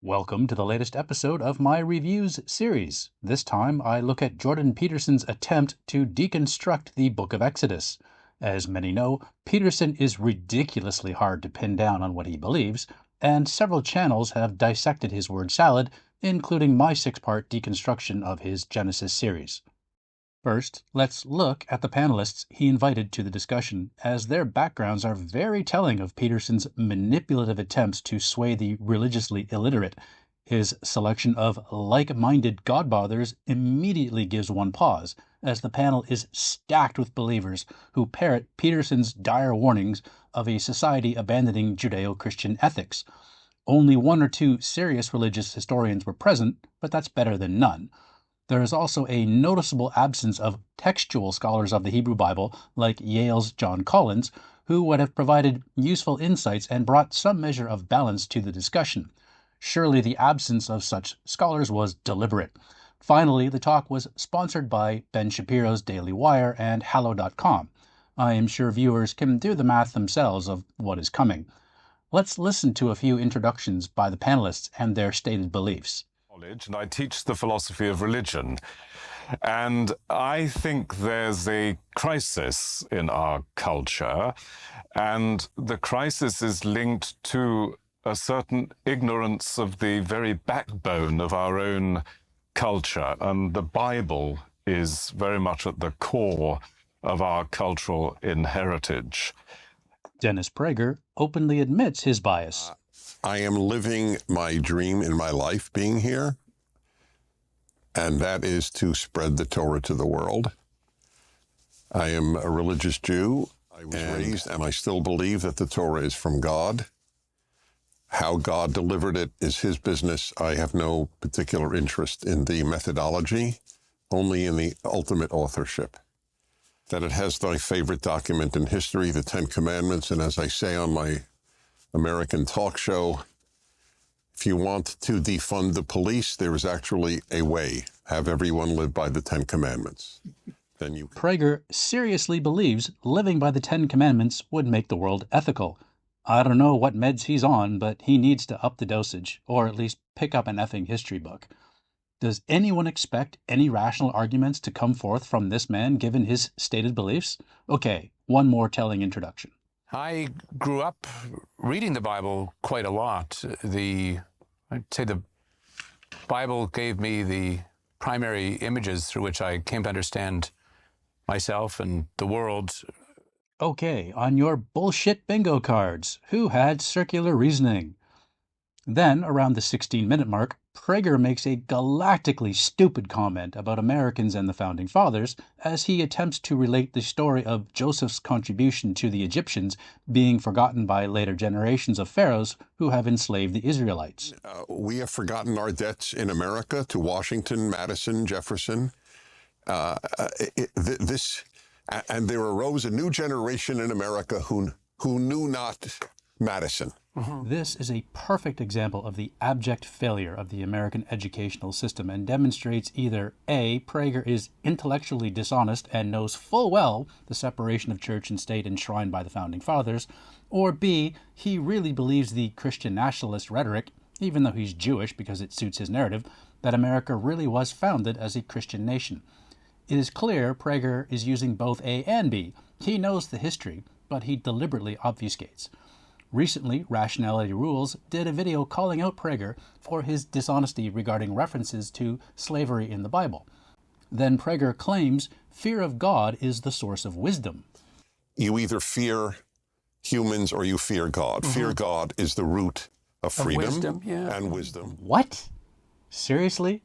Welcome to the latest episode of my reviews series. This time I look at Jordan Peterson's attempt to deconstruct the Book of Exodus. As many know, Peterson is ridiculously hard to pin down on what he believes, and several channels have dissected his word salad, including my 6-part deconstruction of his Genesis series. First, let's look at the panelists he invited to the discussion, as their backgrounds are very telling of Peterson's manipulative attempts to sway the religiously illiterate. His selection of like-minded godbothers immediately gives one pause, as the panel is stacked with believers who parrot Peterson's dire warnings of a society abandoning Judeo-Christian ethics. Only 1 or 2 serious religious historians were present, but that's better than none. There is also a noticeable absence of textual scholars of the Hebrew Bible, like Yale's John Collins, who would have provided useful insights and brought some measure of balance to the discussion. Surely the absence of such scholars was deliberate. Finally, the talk was sponsored by Ben Shapiro's Daily Wire and Hallow.com. I am sure viewers can do the math themselves of what is coming. Let's listen to a few introductions by the panelists and their stated beliefs. And I teach the philosophy of religion. And I think there's a crisis in our culture, and the crisis is linked to a certain ignorance of the very backbone of our own culture. And the Bible is very much at the core of our cultural heritage. Dennis Prager openly admits his bias. I am living my dream in my life being here, and that is to spread the Torah to the world. I am a religious Jew. I was raised, and I still believe that the Torah is from God. How God delivered it is his business. I have no particular interest in the methodology, only in the ultimate authorship. That it has my favorite document in history, the 10 Commandments, and as I say on my American talk show, if you want to defund the police, there is actually a way. Have everyone live by the 10 Commandments. Then you. Prager seriously believes living by the 10 Commandments would make the world ethical. I don't know what meds he's on, but he needs to up the dosage, or at least pick up an effing history book. Does anyone expect any rational arguments to come forth from this man given his stated beliefs? Okay, one more telling introduction. I grew up reading the Bible quite a lot. I'd say the Bible gave me the primary images through which I came to understand myself and the world. Okay, on your bullshit bingo cards, who had circular reasoning? Then, around the 16-minute mark, Prager makes a galactically stupid comment about Americans and the Founding Fathers as he attempts to relate the story of Joseph's contribution to the Egyptians being forgotten by later generations of pharaohs who have enslaved the Israelites. We have forgotten our debts in America to Washington, Madison, Jefferson. And there arose a new generation in America who knew not Madison. This is a perfect example of the abject failure of the American educational system and demonstrates either A, Prager is intellectually dishonest and knows full well the separation of church and state enshrined by the Founding Fathers, or B, he really believes the Christian nationalist rhetoric, even though he's Jewish because it suits his narrative, that America really was founded as a Christian nation. It is clear Prager is using both A and B. He knows the history, but he deliberately obfuscates. Recently, Rationality Rules did a video calling out Prager for his dishonesty regarding references to slavery in the Bible. Then Prager claims fear of God is the source of wisdom. You either fear humans or you fear God. Fear God is the root of freedom and wisdom. What? Seriously?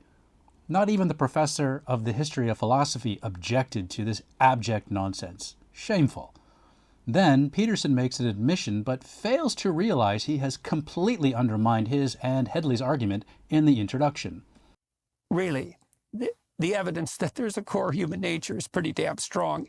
Not even the professor of the history of philosophy objected to this abject nonsense. Shameful. Then Peterson makes an admission but fails to realize he has completely undermined his and Headley's argument in the introduction. Really, the evidence that there's a core human nature is pretty damn strong,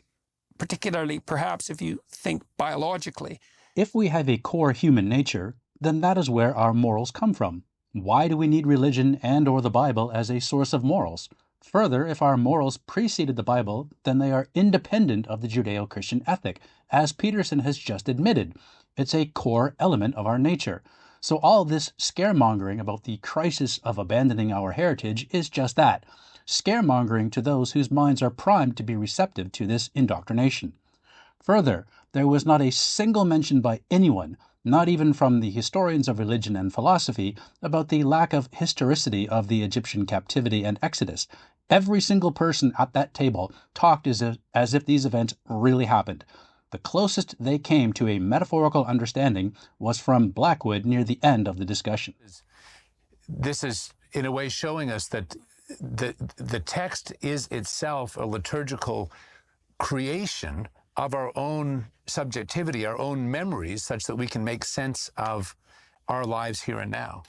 particularly perhaps if you think biologically. If we have a core human nature, then that is where our morals come from. Why do we need religion and or the Bible as a source of morals? Further, if our morals preceded the Bible, then they are independent of the Judeo-Christian ethic, as Peterson has just admitted. It's a core element of our nature. So all this scaremongering about the crisis of abandoning our heritage is just that, scaremongering to those whose minds are primed to be receptive to this indoctrination. Further, there was not a single mention by anyone, not even from the historians of religion and philosophy, about the lack of historicity of the Egyptian captivity and Exodus. Every single person at that table talked as if these events really happened. The closest they came to a metaphorical understanding was from Blackwood near the end of the discussion. This is, in a way, showing us that the text is itself a liturgical creation of our own subjectivity, our own memories, such that we can make sense of our lives here and now.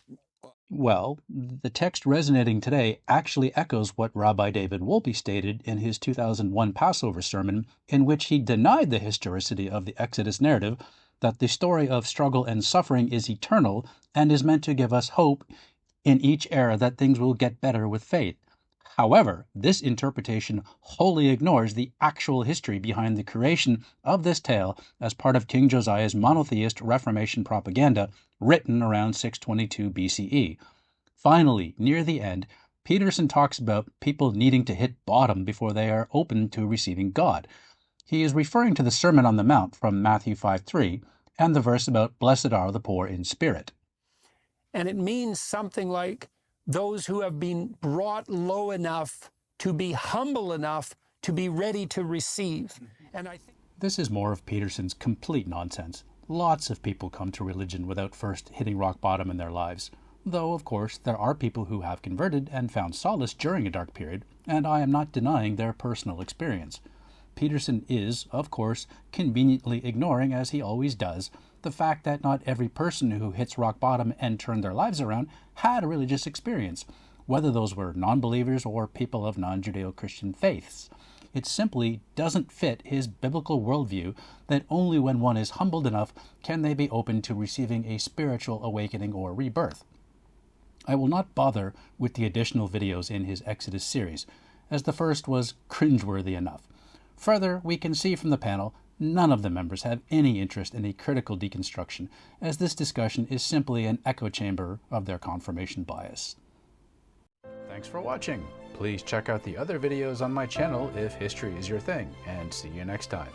Well, the text resonating today actually echoes what Rabbi David Wolpe stated in his 2001 Passover sermon, in which he denied the historicity of the Exodus narrative, that the story of struggle and suffering is eternal and is meant to give us hope in each era that things will get better with faith. However, this interpretation wholly ignores the actual history behind the creation of this tale as part of King Josiah's monotheist Reformation propaganda written around 622 BCE. Finally, near the end, Peterson talks about people needing to hit bottom before they are open to receiving God. He is referring to the Sermon on the Mount from Matthew 5:3 and the verse about blessed are the poor in spirit. And it means something like those who have been brought low enough to be humble enough to be ready to receive. And I think this is more of Peterson's complete nonsense. Lots of people come to religion without first hitting rock bottom in their lives. Though, of course, there are people who have converted and found solace during a dark period, and I am not denying their personal experience. Peterson is, of course, conveniently ignoring, as he always does, the fact that not every person who hits rock bottom and turned their lives around had a religious experience, whether those were non-believers or people of non-Judeo-Christian faiths. It simply doesn't fit his biblical worldview that only when one is humbled enough can they be open to receiving a spiritual awakening or rebirth. I will not bother with the additional videos in his Exodus series, as the first was cringeworthy enough. Further, we can see from the panel none of the members have any interest in a critical deconstruction, as this discussion is simply an echo chamber of their confirmation bias. Thanks for watching. Please check out the other videos on my channel if history is your thing, and see you next time.